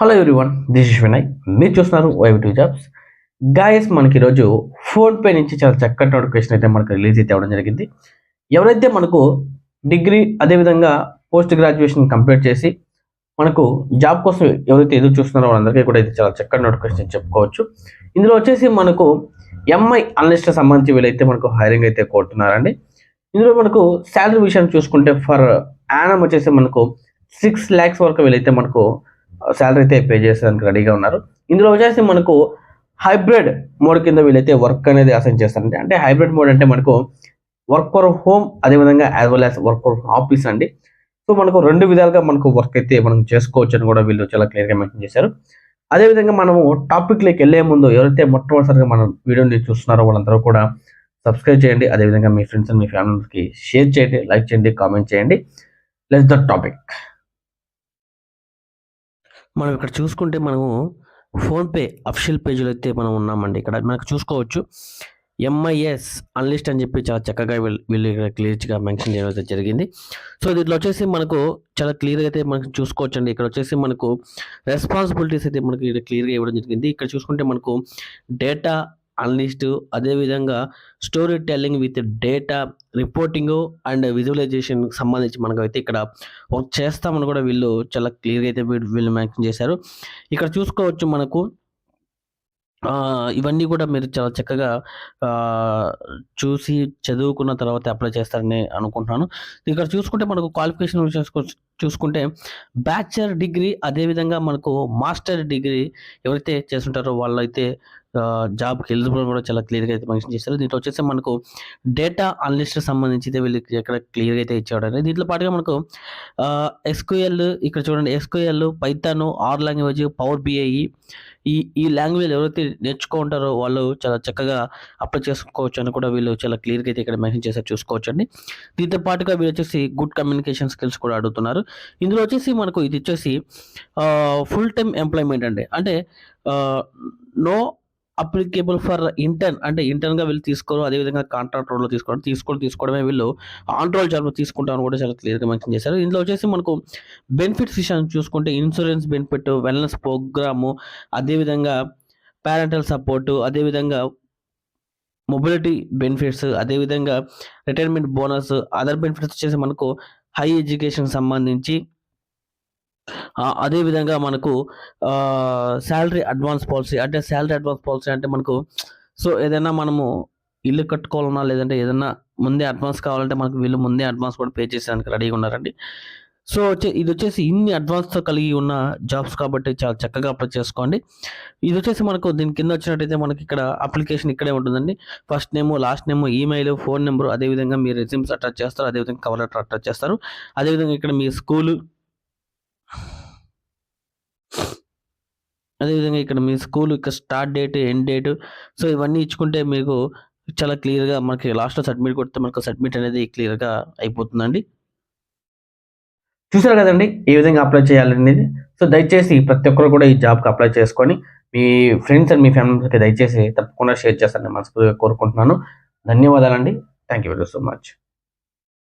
Hello everyone, this is Vinay. మీరు చూస్తున్నారు వైవిటీ jobs. Guys, మనకి ఈరోజు ఫోన్పే నుంచి చాలా చక్కటి నోటిఫికేషన్ అయితే మనకు రిలీజ్ అయితే అవ్వడం జరిగింది. ఎవరైతే మనకు డిగ్రీ అదేవిధంగా పోస్ట్ గ్రాడ్యుయేషన్ కంప్లీట్ చేసి మనకు జాబ్ కోసం ఎవరైతే ఎదురు చూస్తున్నారో వాళ్ళందరికీ కూడా ఇది చాలా చక్కటి నోటిఫికేషన్ చెప్పుకోవచ్చు. ఇందులో వచ్చేసి మనకు ఎంఐ అనలిస్ట్ సంబంధించి వీళ్ళైతే మనకు హైరింగ్ అయితే కోరుతున్నారండి. ఇందులో మనకు శాలరీ విషయం చూసుకుంటే ఫర్ యానం వచ్చేసి మనకు 6 lakhs వరకు వీళ్ళైతే మనకు శాలరీ అయితే పే చేసేదానికి రెడీగా ఉన్నారు. ఇందులో వచ్చేసి మనకు హైబ్రిడ్ మోడ్ కింద వీళ్ళైతే వర్క్ అనేది అసైన్ చేస్తారండి. అంటే హైబ్రిడ్ మోడ్ అంటే మనకు వర్క్ ఫర్ హోమ్ అదేవిధంగా as well as work for office అండి. సో మనకు 2 విధాలుగా మనకు వర్క్ అయితే మనం చేసుకోవచ్చు అని కూడా వీళ్ళు చాలా క్లియర్గా మెన్షన్ చేశారు. అదేవిధంగా మనము టాపిక్లోకి వెళ్ళే ముందు ఎవరైతే మొట్టమొదటిసారిగా మనం వీడియోని చూస్తున్నారో వాళ్ళందరూ కూడా సబ్స్క్రైబ్ చేయండి. అదేవిధంగా మీ ఫ్రెండ్స్ అండ్ మీ ఫ్యామిలీకి షేర్ చేయండి, లైక్ చేయండి, కామెంట్ చేయండి. Let's the topic. మనం ఇక్కడ చూసుకుంటే మనము ఫోన్పే అఫిషియల్ పేజ్లో అయితే మనం ఉన్నామండి. ఇక్కడ మనకు చూసుకోవచ్చు ఎంఐఎస్ అన్లిస్ట్ అని చెప్పి చాలా చక్కగా వీళ్ళు ఇక్కడ క్లియర్గా మెన్షన్ చేయడం అయితే జరిగింది. సో దీంట్లో వచ్చేసి మనకు చాలా క్లియర్గా అయితే మనకు చూసుకోవచ్చు అండి. ఇక్కడ వచ్చేసి మనకు రెస్పాన్సిబిలిటీస్ అయితే మనకి ఇక్కడ క్లియర్గా ఇవ్వడం జరిగింది. ఇక్కడ చూసుకుంటే మనకు డేటా అనలిస్ట్ అదేవిధంగా storytelling with data reporting and visualisation సంబంధించి మనకు అయితే ఇక్కడ వర్క్ చేస్తామని కూడా వీళ్ళు చాలా క్లియర్గా అయితే వీళ్ళు మెన్షన్ చేశారు. ఇక్కడ చూసుకోవచ్చు మనకు ఇవన్నీ కూడా మీరు చాలా చక్కగా చూసి చదువుకున్న తర్వాత అప్లై చేస్తారని అనుకుంటున్నాను. ఇక్కడ చూసుకుంటే మనకు క్వాలిఫికేషన్ చూసుకుంటే బ్యాచిలర్ డిగ్రీ అదేవిధంగా మనకు మాస్టర్ డిగ్రీ ఎవరైతే చేస్తుంటారో వాళ్ళైతే జాబ్కి ఎలిజిబుల్ కూడా చాలా క్లియర్గా అయితే మెన్షన్ చేస్తారు. దీంట్లో వచ్చేసి మనకు డేటా అనలిస్ట్ సంబంధించి అయితే వీళ్ళకి ఎక్కడ క్లియర్గా అయితే ఇచ్చాడు. దీంట్లో పాటుగా మనకు ఎస్క్యూఎల్ ఇక్కడ చూడండి, SQL, Python, R language, power BI ఈ లాంగ్వేజ్ ఎవరైతే నేర్చుకుంటారో వాళ్ళు చాలా చక్కగా అప్లై చేసుకోవచ్చు అని కూడా వీళ్ళు చాలా క్లియర్గా అయితే ఇక్కడ మెన్షన్ చేశారు, చూసుకోవచ్చు అండి. దీంతో పాటుగా వీళ్ళు వచ్చేసి గుడ్ కమ్యూనికేషన్ స్కిల్స్ కూడా అడుగుతున్నారు. ఇందులో వచ్చేసి మనకు ఇది వచ్చేసి ఫుల్ టైమ్ ఎంప్లాయ్మెంట్ అండి. అంటే నో అప్లికేబుల్ ఫర్ ఇంటర్న్, అంటే ఇంటర్న్గా వీళ్ళు తీసుకోరు, అదేవిధంగా కాంట్రాక్ట్ రోడ్లో తీసుకోవడమే వీళ్ళు ఆన్ రోల్ జాబ్లో తీసుకుంటామని కూడా చాలా క్లియర్గా మెన్షన్ చేశారు. ఇందులో వచ్చేసి మనకు బెనిఫిట్స్ విషయాన్ని చూసుకుంటే ఇన్సూరెన్స్ బెనిఫిట్, వెల్నెస్ ప్రోగ్రాము, అదేవిధంగా పేరెంటల్ సపోర్టు, అదేవిధంగా మొబిలిటీ బెనిఫిట్స్, అదేవిధంగా రిటైర్మెంట్ బోనస్, అదర్ బెనిఫిట్స్ వచ్చేసి మనకు హై ఎడ్యుకేషన్ సంబంధించి, అదేవిధంగా మనకు శాలరీ అడ్వాన్స్ పాలసీ. అంటే శాలరీ అడ్వాన్స్ పాలసీ అంటే మనకు సో ఏదైనా మనము ఇల్లు కట్టుకోవాలన్నా లేదంటే ఏదైనా ముందే అడ్వాన్స్ కావాలంటే మనకు వీళ్ళు ముందే అడ్వాన్స్ కూడా పే చేసేదానికి రెడీగా ఉన్నారండి. సో ఇది వచ్చేసి ఇన్ని అడ్వాన్స్తో కలిగి ఉన్న జాబ్స్ కాబట్టి చాలా చక్కగా అప్లై చేసుకోండి. ఇది వచ్చేసి మనకు దీని కింద వచ్చినట్టయితే మనకి ఇక్కడ అప్లికేషన్ ఇక్కడే ఉంటుందండి. First name, last name, email, phone number, అదేవిధంగా మీ రెజ్యూమ్స్ అటాచ్ చేస్తారు, అదేవిధంగా కవర్ లెటర్ అటాచ్ చేస్తారు, అదేవిధంగా ఇక్కడ మీ స్కూలు, అదేవిధంగా ఇక్కడ మీ స్కూల్ ఇక్కడ start date, end date, so ఇవన్నీ ఇచ్చుకుంటే మీకు చాలా క్లియర్గా మనకి లాస్ట్లో సబ్మిట్ కొడితే మనకు సబ్మిట్ అనేది క్లియర్గా అయిపోతుందండి. చూసారు కదండి ఏ విధంగా అప్లై చేయాలనేది. సో దయచేసి ప్రతి ఒక్కరు కూడా ఈ జాబ్కి అప్లై చేసుకొని మీ ఫ్రెండ్స్ అండ్ మీ ఫ్యామిలీకి దయచేసి తప్పకుండా షేర్ చేస్తారని మనస్ఫూర్తిగా కోరుకుంటున్నాను. ధన్యవాదాలండి. Thank you very so much.